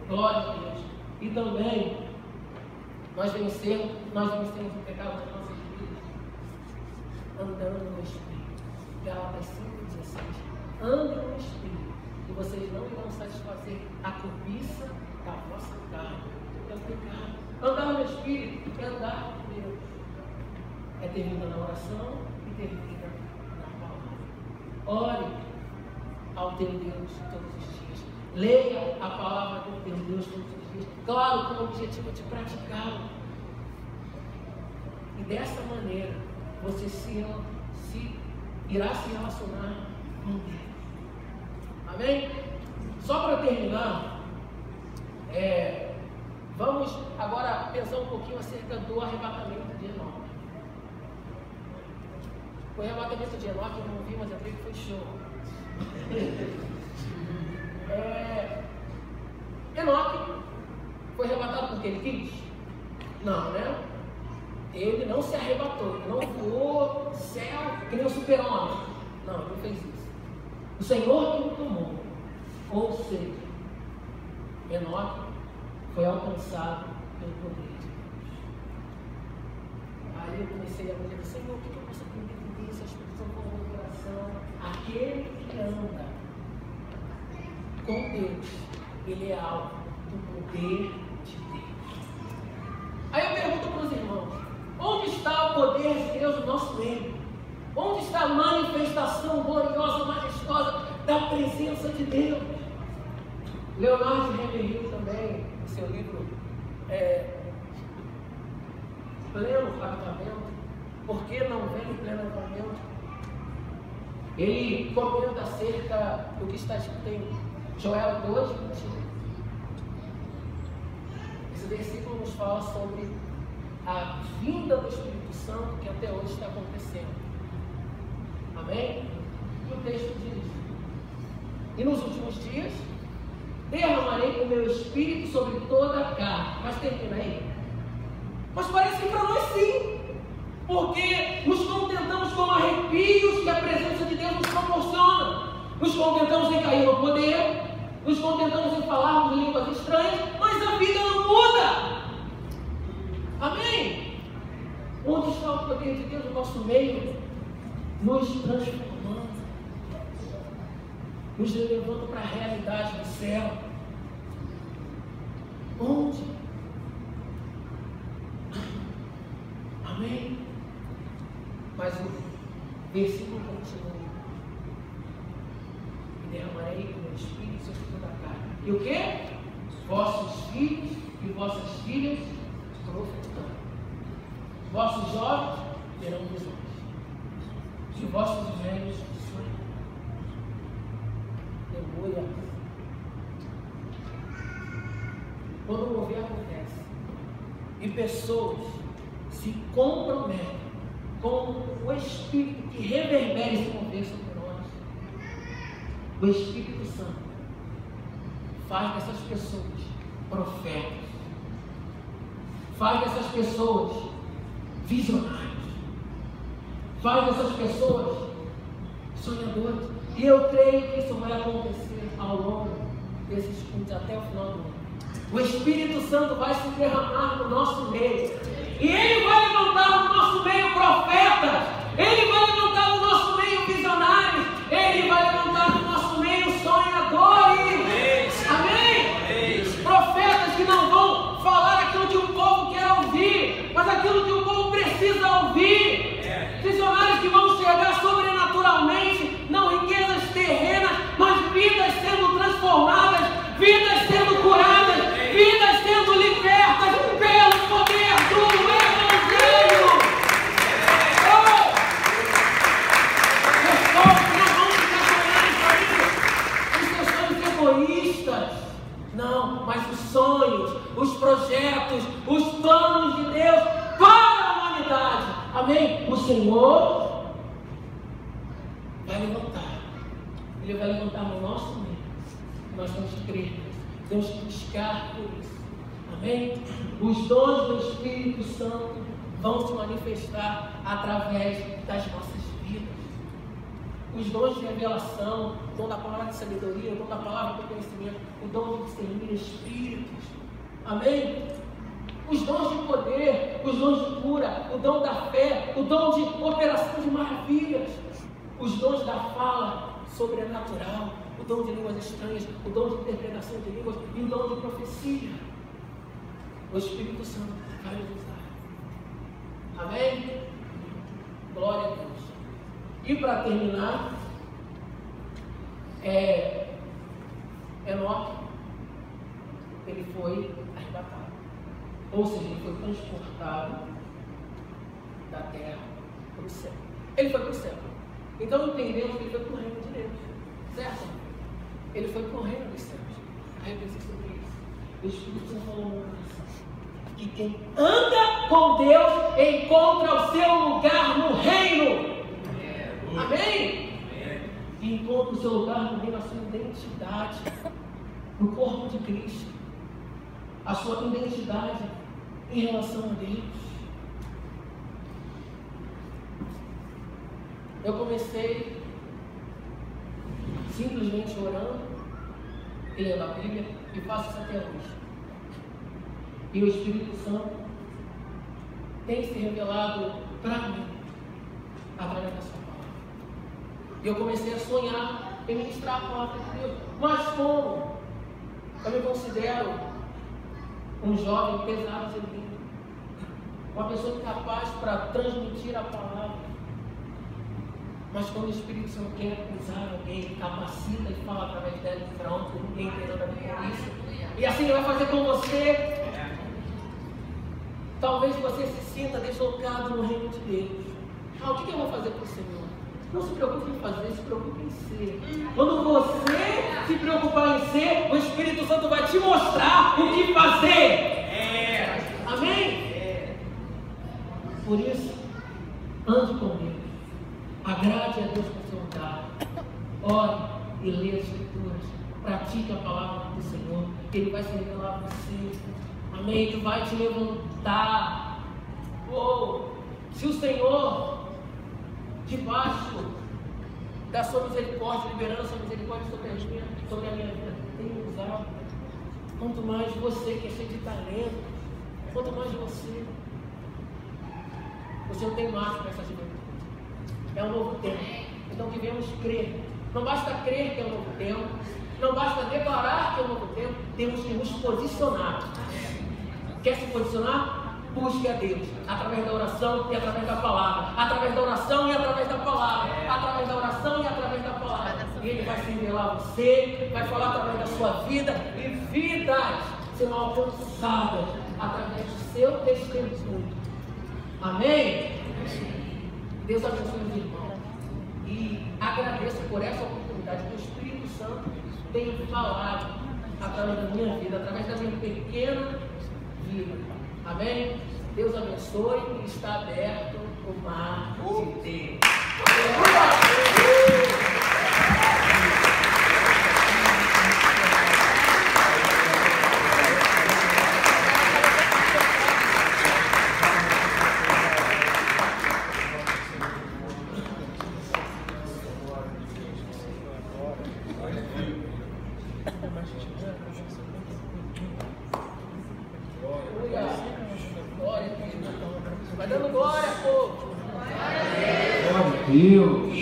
Glória a Deus. E também, nós vencemos o pecado das nossas vidas andando no Espírito. Gálatas 5,16. Andem no Espírito, e vocês não irão satisfazer a cobiça da vossa carne. É o pecado. Andar no Espírito é andar com Deus. É ter vida na oração e ter vida na palavra. Ore ao teu Deus todos os dias. Leia a palavra do teu Deus todos os dias. Claro, com o objetivo de praticá-lo. E dessa maneira, você irá se relacionar com Deus. Amém? Só para terminar, vamos agora pensar um pouquinho acerca do arrebatamento de Enoque. O arrebatamento de Enoque eu não vi, mas eu creio que foi show. Enoque foi arrebatado porque ele quis? Não, né? Ele não se arrebatou, ele não voou no céu que nem o super-homem. Não, ele não fez isso. O Senhor que o tomou. Ou seja, Enoque foi alcançado pelo poder de Deus. Aí eu comecei a dizer, Senhor, o que eu posso aprender disso? As pessoas vão no coração. Aquele que anda com Deus, ele é alvo do poder de Deus. Aí eu pergunto para os irmãos, onde está o poder de Deus no nosso meio? Onde está a manifestação gloriosa, majestosa da presença de Deus? Leonardo Reveril também, em seu livro Pleno Avivamento, Por que não vem pleno avivamento? Ele comenta acerca do que está escrito em Joel 2, 21. Esse versículo nos fala sobre a vinda do Espírito Santo que até hoje está acontecendo. Amém? E o texto diz: e nos últimos dias derramarei o meu Espírito sobre toda a carne. Mas termina aí. Mas parece que para nós sim, porque nos contentamos com arrepios que a presença de Deus nos proporciona. Nos contentamos em cair no poder, nos contentamos em falarmos línguas estranhas, mas a vida não muda. Amém? Onde está o poder de Deus no nosso meio? Nos transformando, nos levando para a realidade do céu. Onde? Amém? Mas o versículo continua: e derramarei o meu Espírito sobre toda a carne. E o que? Vossos filhos e vossas filhas profetizarão. Vossos jovens terão visões. E vossos velhos sonharão. Aleluia. Quando o mover acontece e pessoas se comprometem com o Espírito que reverbera esse mover sobre nós, o Espírito Santo faz dessas pessoas profetas, faz dessas pessoas visionários, faz dessas pessoas sonhadores. E eu creio que isso vai acontecer ao longo desses cultos até o final do ano. O Espírito Santo vai se derramar no nosso meio. E Ele vai levantar no nosso meio profetas. Ele vai levantar no nosso meio visionários. Ele vai levantar no nosso meio sonhadores. Amém? Profetas que não vão falar aquilo que o povo quer ouvir, mas aquilo que o povo precisa ouvir. Visionários que vão chegar sobrenaturalmente, não riquezas terrenas, mas vidas sendo transformadas, vidas sendo curadas, vidas sendo libertas pelo poder do Evangelho. conquistas. Não, mas os sonhos, os projetos, os planos de Deus para a humanidade. Amém? O Senhor vai levantar. Ele vai levantar no nosso meio. Nós temos que crer nisso. Temos que buscar por isso. Amém? Os dons do Espírito Santo vão se manifestar através das nossas vidas. Os dons de revelação, o dom da palavra de sabedoria, o dom da palavra de conhecimento, o dom de discernir espíritos. Amém? Os dons de poder, os dons de cura, o dom da fé, o dom de operação de maravilhas, os dons da fala sobrenatural, o dom de línguas estranhas, o dom de interpretação de línguas e o dom de profecia. O Espírito Santo vai nos usar. Amém? Glória a Deus. E para terminar, Enoque, ele foi arrebatado. Ou seja, ele foi transportado da terra para o céu. Ele foi para o céu. Então entendemos que ele foi para o reino de Deus. Certo? Ele foi para o reino dos céus. Aí eu pensei sobre isso. O Espírito Santo falou muito isso. Que quem anda com Deus encontra o seu lugar no reino. Amém? E encontra o seu lugar no reino, a sua identidade no corpo de Cristo. A sua identidade em relação a Deus. Eu comecei simplesmente orando e lendo a Bíblia e faço isso até hoje. E o Espírito Santo tem se revelado para mim através da sua palavra. E eu comecei a sonhar em ministrar a palavra de Deus. Mas como? Eu me considero um jovem pesado de língua, uma pessoa incapaz para transmitir a palavra. Mas quando o Espírito Santo quer usar alguém, capacita e fala através dela, pronto, ninguém tem nada a ver com isso. E assim ele vai fazer com você. Talvez você se sinta deslocado no reino de Deus. O que eu vou fazer para o Senhor? Não se preocupe em fazer, se preocupe em ser. Quando você se preocupar em ser, o Espírito Santo vai te mostrar o que fazer. Amém? Por isso, ande com Deus. Agrade a Deus com o seu andar. Ore e leia as Escrituras. Pratique a palavra do Senhor. Ele vai se revelar a você. Amém? Ele vai te levantar. Se o Senhor, debaixo da sua misericórdia, liberando a sua misericórdia sobre a minha vida, tem me usado. Quanto mais você que é cheio de talento, quanto mais você. O Senhor tem mais para essa juventude. É um novo tempo. Então devemos crer. Não basta crer que é um novo tempo. Não basta declarar que é um novo tempo. Temos que nos posicionar. Quer se posicionar? Busque a Deus. Através da oração e através da palavra. Através da oração e através da palavra. Através da oração e através da palavra. E Ele vai se revelar a você. Vai falar através da sua vida. E vidas serão alcançadas através do seu testemunho. Amém? Deus abençoe os irmãos. E agradeço por essa oportunidade que o Espírito Santo tem falado através da minha vida, através da minha pequena vida. Amém? Deus abençoe e está aberto o mar de Deus. Vai dando glória, povo. Glória a Deus.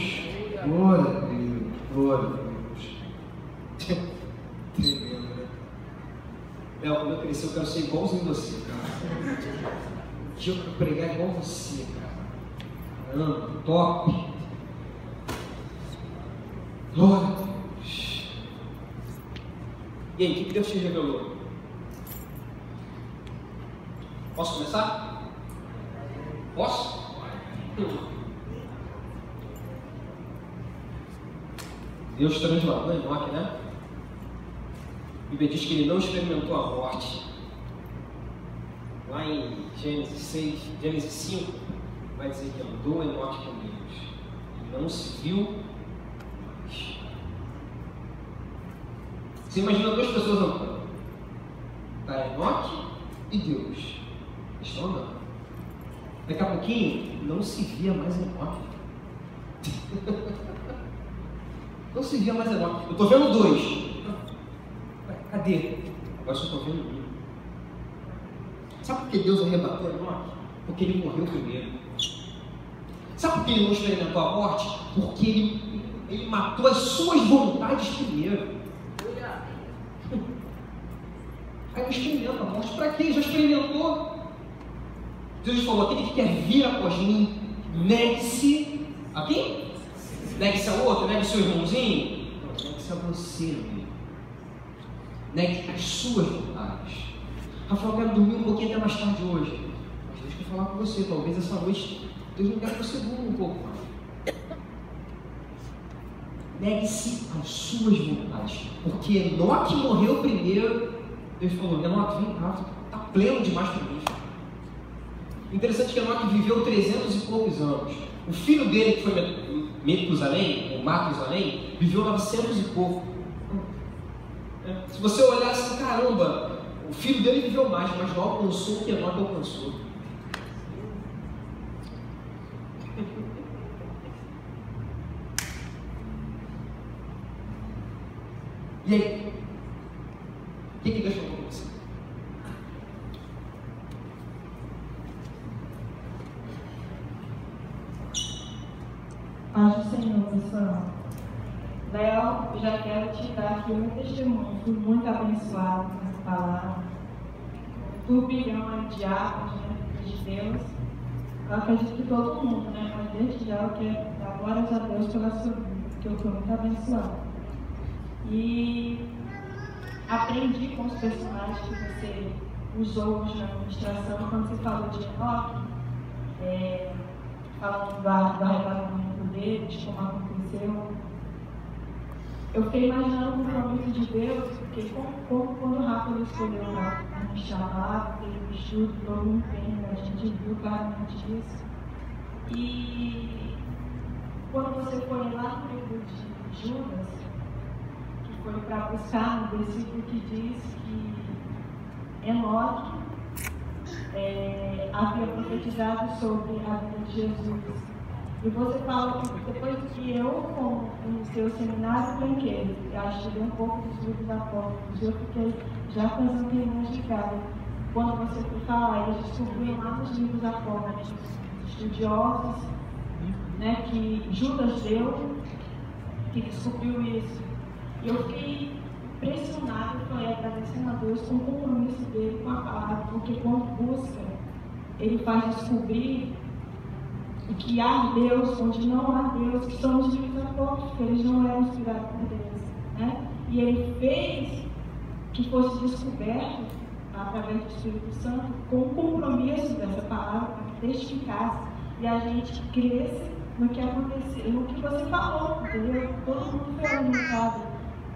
Glória a Deus. Glória a Deus. Tremendo, né? Léo, quando eu crescer, eu quero ser igualzinho você, cara. Um dia eu quero pregar igual você, cara. Caramba, top. Glória a Deus. E aí, o que Deus te revelou? Posso começar? Posso? Deus transladou Enoque, né? A Bíblia diz que ele não experimentou a morte. Lá em Gênesis 5, vai dizer que andou Enoque com Deus. E não se viu mais. Você imagina duas pessoas andando. Está Enoque e Deus. Estão andando. Daqui a pouquinho, não se via mais Enoque. Não se via mais Enoque. Eu estou vendo dois. Cadê? Agora só estou vendo um. Sabe por que Deus arrebatou Enoque? Porque ele morreu primeiro. Sabe por que ele não experimentou a morte? Porque ele matou as suas vontades primeiro. Aí não experimenta a morte. Para quê? Já experimentou. Jesus falou: aquele que quer vir após mim, negue-se a quem? Negue-se ao outro, negue-se ao irmãozinho. Não, negue-se a você, amigo. Negue as suas vontades. Rafael, eu quero dormir um pouquinho até mais tarde hoje. Mas Deus quer falar com você. Talvez essa noite Deus não quer que você durma um pouco mais. Negue-se as suas vontades. Porque Enoque morreu primeiro. Deus falou: Enoque, vem cá, está pleno demais para mim. Interessante que Enoque viveu 300 e poucos anos. O filho dele, que foi Metusalém, ou Matusalém, viveu 900 e pouco. Se você olhar assim, caramba, o filho dele viveu mais, mas não alcançou o que Enoque alcançou. E aí? O que Deus falou com você? Paz do Senhor, pessoal. Léo, eu já quero te dar aqui um testemunho. Fui muito abençoado com essa palavra. Turbilhão de águas, né, de Deus. Eu acredito que todo mundo, né? Mas desde já eu quero dar glórias a Deus pela sua vida, porque eu fui muito abençoado. E aprendi com os personagens que você usou hoje na administração, quando você falou de Enoque, falando do arrebatamento dele, de como aconteceu. Eu fiquei imaginando o compromisso de Deus, porque quando o Rafa escolheu para me chamar, teve um estudo, todo um empenho, a gente viu claramente isso. E quando você foi lá no livro de Judas, que foi para buscar no versículo que diz que Enoque havia profetizado sobre a vida de Jesus. E você fala que depois que eu, como no seu seminário, brinquei, eu estudei um pouco dos livros apócrifos, eu fiquei já com as anteninhas ligadas. Quando você foi falar, eles descobriram lá nos livros apócrifos, estudiosos, né, que Judas deu, que descobriu isso. E eu fiquei impressionado, foi agradecendo a Deus com o compromisso dele com a palavra, porque quando busca, ele faz descobrir que há Deus onde não há Deus, que são os livros apócrifos, eles não eram inspirados por Deus, né? E ele fez que fosse descoberto através do Espírito Santo com o compromisso dessa palavra, para que testificasse e a gente cresça no que aconteceu, no que você falou, entendeu? Todo mundo foi alimentado.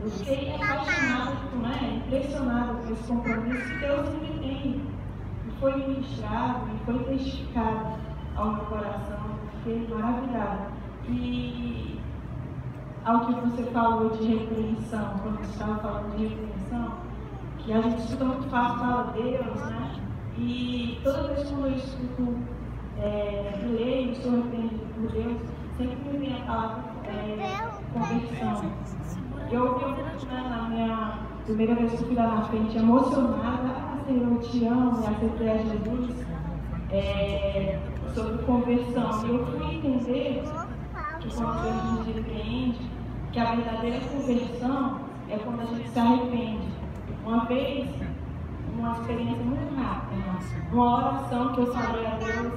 Eu fiquei apaixonada, né? Impressionada com esse compromisso que Deus me tem. E foi ministrado, e foi testificado ao meu coração. Fiquei maravilhada. E ao que você falou de repreensão, quando você estava falando de repreensão, que a gente escuta muito fácil, fala Deus, né? E toda vez que eu escuto e leio, sou repreendido por Deus, sempre me vem a palavra conversão. Eu ouvi muito, né, na minha primeira vez que eu fui lá na frente, emocionada, Senhor, eu te amo, e aceitei a Jesus, sobre conversão. E eu fui entender que quando Deus nos repreende, que a verdadeira conversão é quando a gente se arrepende. Uma vez, uma experiência muito rápida, uma oração que eu falei a Deus,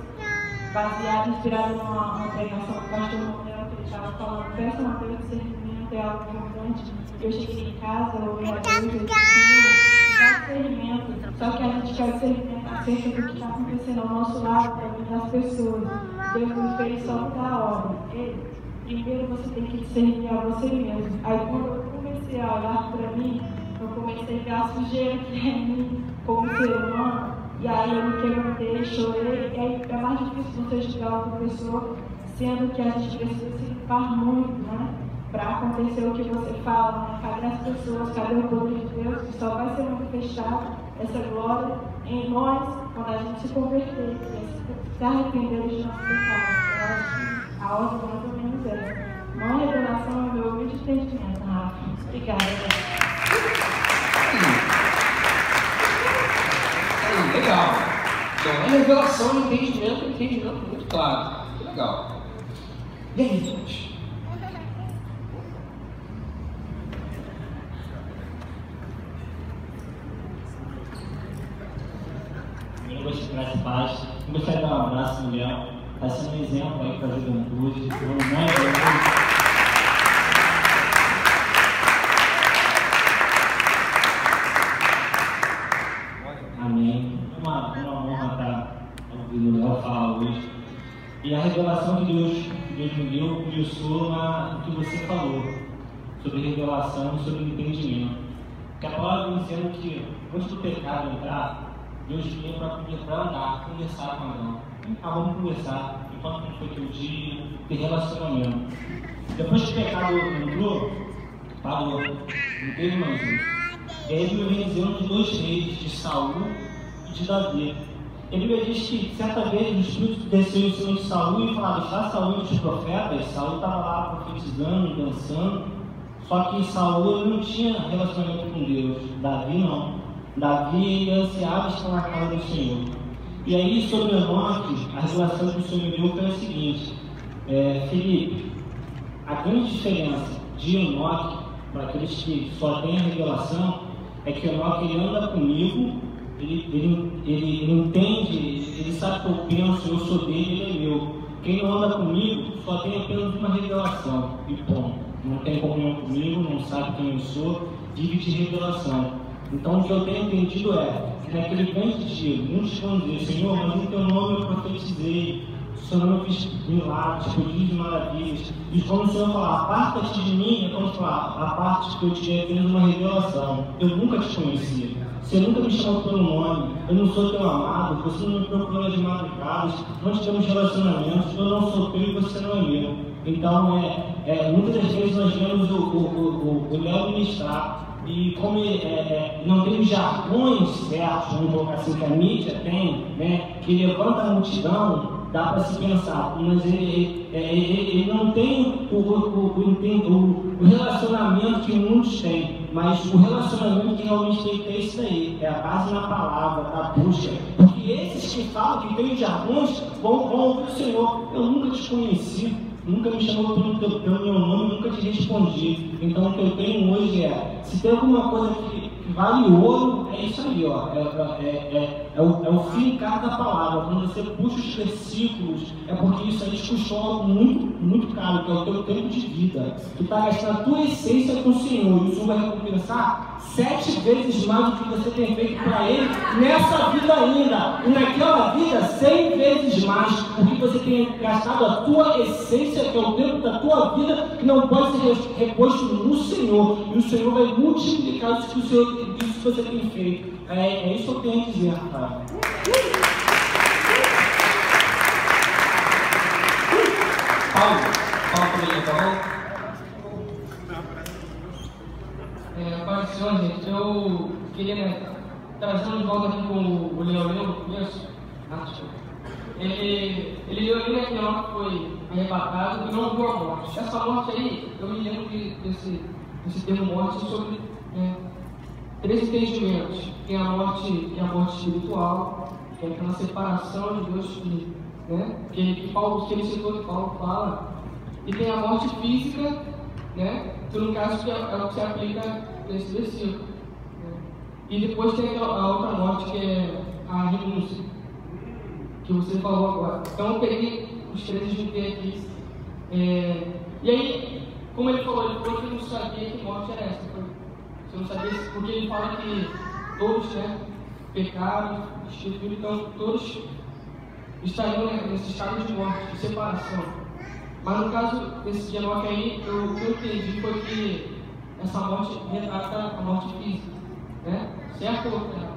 baseada, inspirada numa pregação do pastor Manuel, que ele estava falando, peça uma Deus de discernimento, é algo importante. Eu cheguei em casa, eu orei a Deus, eu disse, Senhor, dá discernimento. Só que a gente quer discernimento acerca do que está acontecendo ao nosso lado, também das pessoas. Deus não fez só da obra. Primeiro você tem que discernir a você mesmo. Aí quando eu comecei a olhar para mim, eu comecei a ver a sujeira que é em mim como ser humano, e aí eu me quebrantei, chorei, e aí é mais difícil você julgar outra pessoa, sendo que a gente precisa se limpar muito, né? Para acontecer o que você fala, né? Cadê as pessoas, cadê o poder de Deus, que só vai ser manifestado essa glória em nós quando a gente se converter, se arrepender dos nossos pecados. Eu acho que a ordem mais ou menos essa. Mãe, revelação é o meu humilde entendimento, Rafa. Obrigada. Aí, legal. Então, a revelação e o entendimento muito claro. Que legal. E aí, gente? Eu gostaria de graça e paz. Eu gostaria de dar um abraço no Léo. Está sendo um exemplo aí para a juventude. Amém. É uma honra estar ouvindo o Léo falar hoje. E a revelação que Deus me deu começou no que você falou sobre revelação e sobre entendimento. Porque a palavra me dizendo que antes do pecado entrar, Deus veio para andar, conversar com Adão. Vamos conversar, enquanto não foi teu dia, ter relacionamento. Depois que o pecado entrou, parou, não teve mais isso. E aí Deus vem dizendo de dois reis, de Saul e de Davi. E a Bíblia diz que certa vez o Espírito desceu em cima de Saul e falava: está Saul entre os profetas? Saul estava lá profetizando, dançando. Só que Saul não tinha relacionamento com Deus, Davi não. Davi ansiava estar na casa do Senhor. E aí, sobre Enoque, a revelação que o Senhor me deu foi a seguinte: Felipe, a grande diferença de Enoque para aqueles que só têm a revelação é que Enoque ele anda comigo, ele entende, ele sabe que eu penso, eu sou dele, ele é meu. Quem não anda comigo só tem apenas uma revelação e ponto. Não tem comunhão comigo, não sabe quem eu sou, vive de revelação. Então, o que eu tenho entendido é que naquele grande dia, muitos vão dizer: Senhor, mas em teu nome eu profetizei, o seu nome eu fiz milagres, prodígios e maravilhas. E quando o Senhor falar, aparta-te de mim, é como falar, aparta-te que eu te dei apenas uma revelação. Eu nunca te conhecia. Você nunca me chamou pelo nome, eu não sou teu amado, você não me procura de madrugadas, nós temos relacionamentos, eu não sou teu e você não é meu. Então, muitas das vezes nós vemos o Léo ministrar. E como não tem os jargões certos, vamos colocar assim, que a mídia tem, né, que levanta a multidão, dá para se pensar, mas ele não tem o relacionamento que muitos têm, mas o relacionamento que realmente tem que ter isso daí, é a base na palavra, da busca. Porque esses que falam que tem os jargões vão ouvir o Senhor: eu nunca te conheci. Nunca me chamou pelo meu nome, nunca te respondi. Então o que eu tenho hoje se tem alguma coisa que vale ouro, é isso aí, ó. É o fincar da palavra. Quando você puxa os versículos, é porque isso aí te custou algo muito, muito caro, que é o teu tempo de vida. Tu está gastando a tua essência com o Senhor, e o Senhor vai recompensar 7 vezes mais do que você tem feito para Ele nessa vida ainda. E naquela vida, 100 vezes mais, porque você tem gastado a tua essência, que é o tempo da tua vida, que não pode ser reposto no Senhor. E o Senhor vai multiplicar isso que você tem feito. É isso que eu tenho a dizer, rapaz. Paulo também, tá bom? Pai do Senhor, gente, eu queria trazer de volta aqui com o Leonel, conheço? Ele leu ali que Enoque foi arrebatado e não viu a morte. Essa morte aí, eu me lembro desse termo morte sobre 3 entendimentos. Tem a morte espiritual, que é aquela separação de Deus, que ele citou, que Paulo fala. E tem a morte física, né? Que no caso é o que se aplica nesse versículo. E depois tem a outra morte, que é a renúncia, que você falou agora. Então eu peguei os 3 e juntei aqui. E aí, como ele falou que não sabia que morte era essa. Você não sabia, porque ele fala que todos, pecaram, destituíram, então todos estariam nesse estado de morte, de separação. Mas no caso desse Enoque aí, o que eu entendi foi que essa morte retrata a morte física. né? Certo ou errado?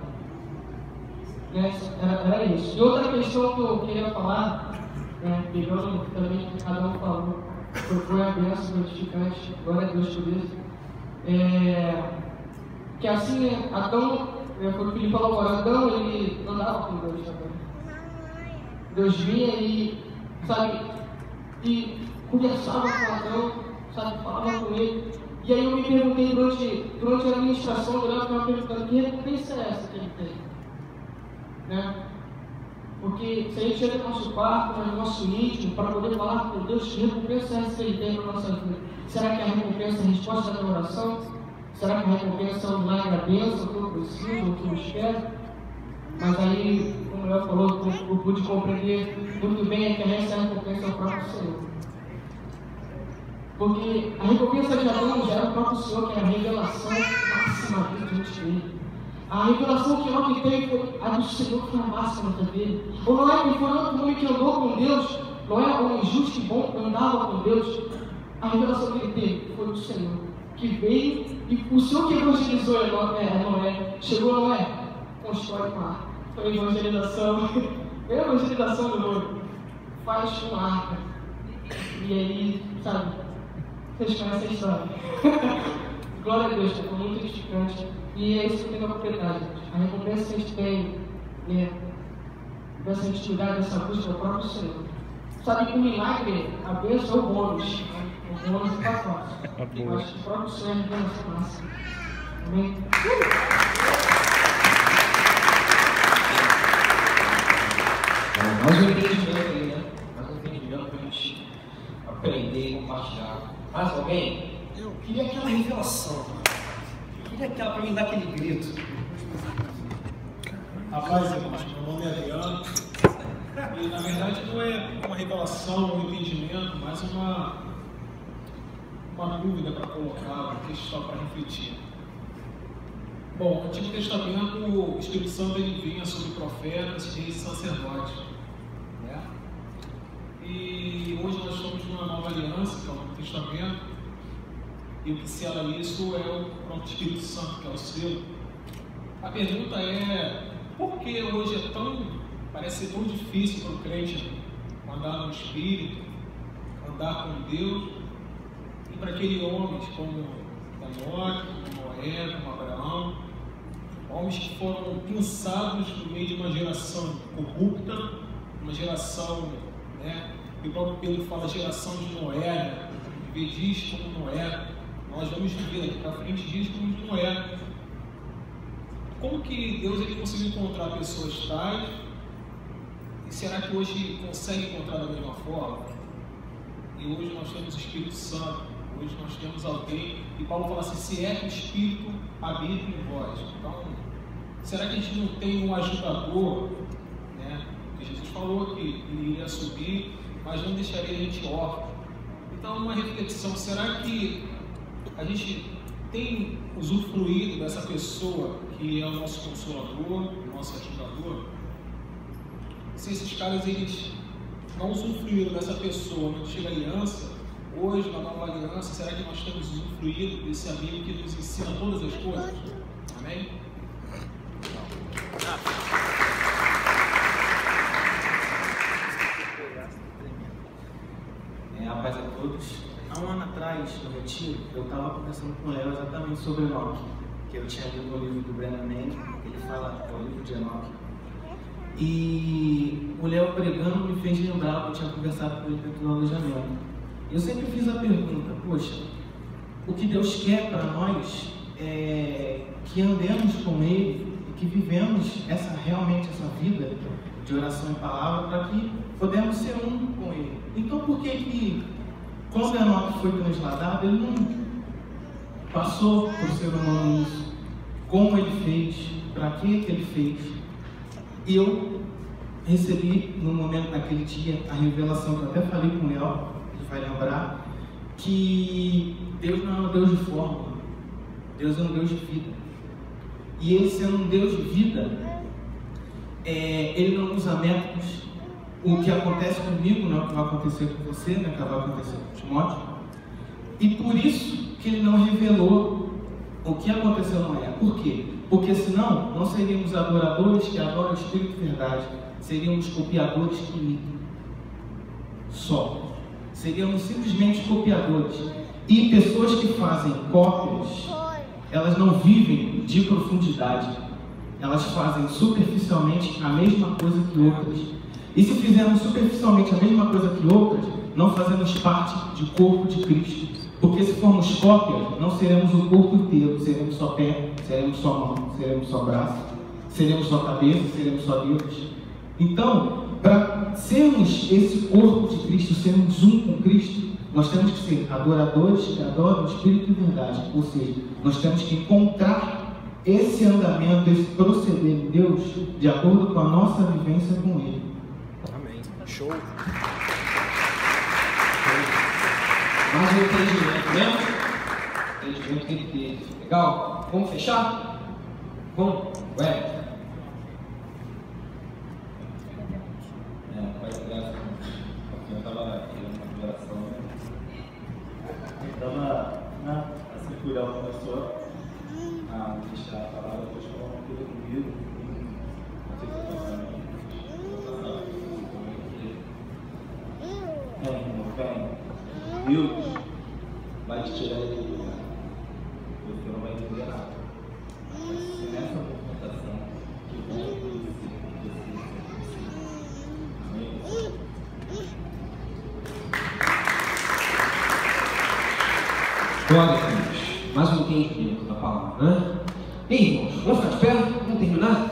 Era isso. E outra questão que eu queria falar, pegando também o que cada um falou, foi a bênção gratificante, glória a Deus por isso. Que assim, Adão, foi o que ele falou agora, Adão, ele andava com Deus também. Deus vinha e, sabe, e conversava com Adão, sabe, falava com ele. E aí eu me perguntei durante a administração, durante uma perguntando, que recompensa é essa que ele tem? Né? Porque se a gente entra no nosso quarto, no nosso íntimo, para poder falar com Deus, que recompensa é essa que Ele tem na nossa vida? Será que a recompensa é a resposta da oração? Será que a recompensa é o milagre da bênção, o que eu preciso, o que eu espero? Mas aí, como o Léo falou, eu pude compreender muito bem que essa recompensa é o próprio Senhor. Porque a recompensa de Adão já era o próprio Senhor, que era a revelação máxima que a gente teve. A revelação que Enoque teve foi a do Senhor, que foi a máxima da vida dele. O Noé, que foi outro homem que andou com Deus, Noé, homem justo e bom, andava com Deus. A revelação que ele teve foi do Senhor, que veio e o Senhor que evangelizou Noé. Chegou Noé, constrói uma arca. Foi a evangelização, foi a evangelização do Noé. Faz uma arca. E aí, sabe, vocês conhecem a história. Glória a Deus, foi muito edificante. E é isso que eu tenho a propriedade. A recompensa que a gente tem, dessa intimidade, dessa busca, é o próprio Senhor. Sabe que o milagre, a bênção é o bônus. O bônus está fácil. Eu acho que o próprio Senhor é a revelação máxima. Amém? Mais um entendimento aí, né? Mais um entendimento para a gente aprender e compartilhar. Mais alguém? Eu queria aquela revelação. Queria aquela para mim dar aquele grito. Rapaz, irmãos, meu nome é Adriano. E na verdade não é uma revelação, um entendimento, mas uma dúvida para colocar, uma questão para refletir. Bom, no Antigo Testamento, o Espírito Santo ele vinha sobre profetas, reis e sacerdotes. Né? E hoje nós estamos numa nova aliança, que é o Novo Testamento. E o que sela isso é o próprio Espírito Santo, que é o selo. A pergunta é, por que hoje parece ser tão difícil para o crente andar no Espírito, andar com Deus, e para aqueles homens como Enoque, como Noé, como Abraão, homens que foram pensados no meio de uma geração corrupta, uma geração, né, e o próprio Pedro fala geração de Noé, né, viver dias como Noé. Nós vamos viver daqui para frente dias como de Noé. Como que Deus ele conseguiu encontrar pessoas tais? E será que hoje consegue encontrar da mesma forma? E hoje nós temos o Espírito Santo. Hoje nós temos alguém. E Paulo fala assim: se é que o Espírito habita em vós. Então, será que a gente não tem um ajudador? Né? Porque Jesus falou que ele iria subir, mas não deixaria a gente órfão. Então, uma reflexão: será que a gente tem usufruído dessa pessoa que é o nosso consolador, o nosso ajudador? Se esses caras eles não usufruíram dessa pessoa na antiga aliança, hoje na nova aliança, será que nós temos usufruído desse amigo que nos ensina todas as coisas? Amém? A paz a todos. Há um ano atrás, no retiro, eu estava conversando com o Léo exatamente sobre Enoque, que eu tinha lido no livro do Brennan Manning, ele fala, é o livro de Enoque. E o Léo pregando me fez lembrar que eu tinha conversado com ele dentro do alojamento. Eu sempre fiz a pergunta, poxa, o que Deus quer para nós é que andemos com Ele e que vivemos realmente essa vida de oração e palavra para que podemos ser um com Ele. Então por que quando Enoque foi transladado, ele não passou por ser humano isso? Como ele fez? Para que ele fez? E eu recebi no momento daquele dia a revelação que eu até falei com o Léo, ele vai lembrar, que Deus não é um Deus de fórmula, Deus é um Deus de vida. E Ele sendo um Deus de vida, Ele não usa métodos. O que acontece comigo não é o que vai acontecer com você, não é o que vai acontecer com Timóteo. E por isso que Ele não revelou o que aconteceu no Noé. Por quê? Porque senão, não seríamos adoradores que adoram o Espírito e verdade. Seríamos copiadores que imitam. Só. Seríamos simplesmente copiadores. E pessoas que fazem cópias, elas não vivem de profundidade. Elas fazem superficialmente a mesma coisa que outras. E se fizermos superficialmente a mesma coisa que outras, não fazemos parte do corpo de Cristo. Porque se formos cópias, não seremos o corpo inteiro. Seremos só pé, seremos só mão, seremos só braço, seremos só cabeça, seremos só dedos. Então, para sermos esse corpo de Cristo, sermos um com Cristo, nós temos que ser adoradores que adoram o Espírito e verdade. Ou seja, nós temos que encontrar esse andamento, esse proceder em Deus, de acordo com a nossa vivência com Ele. Amém. Show. Mais um entendimento, né? Entendimento que ele teve. Legal? Vamos fechar? Vamos? Ué. Eu estava, assim que o Léo começou a deixar a palavra, depois falou uma coisa comigo, não sei se eu estou Deus vai te tirar daquele lugar, você não vai entender nada. Mas nessa confrontação que vai Glória a Deus. Mais um entendimento da palavra, né? E irmãos, vamos ficar de pé? Vamos terminar?